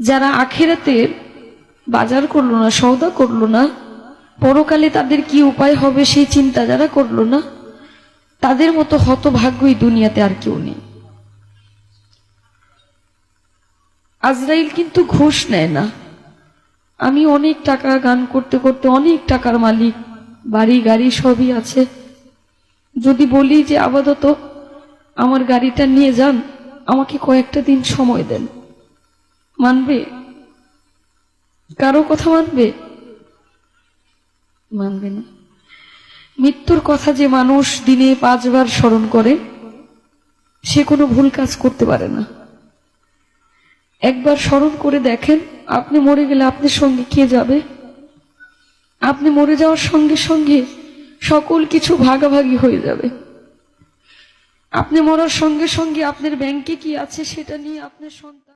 যারা আখিরাতের বাজার করলো না, সওদা করলো না, পরকালে তাদের কি উপায় হবে সেই চিন্তা যারা করলো না, তাদের মতো হতভাগ্যই দুনিয়াতে আর কেউ নেই। আজরাইল কিন্তু ঘুষ নেয় না। আমি অনেক টাকা গান করতে করতে অনেক টাকার মালিক, বাড়ি গাড়ি সবই আছে, যদি বলি যে আপাতত আমার গাড়িটা নিয়ে যান, আমাকে কয়েকটা দিন সময় দেন, মানবে? কারো কথা মানবে? মানবে না। মৃত্যুর কথা যে মানুষ দিনে 5 বার স্মরণ করে, সে কোনো ভুল কাজ করতে পারে না। একবার স্মরণ করে দেখেন, আপনি মরে গেলে আপনার সঙ্গে কে যাবে? আপনি মরে যাওয়ার সঙ্গে সঙ্গে সকল কিছু ভাগাভাগি হয়ে যাবে। আপনি মরার সঙ্গে সঙ্গে আপনার ব্যাংকে কি আছে সেটা নিয়ে আপনার সন্তান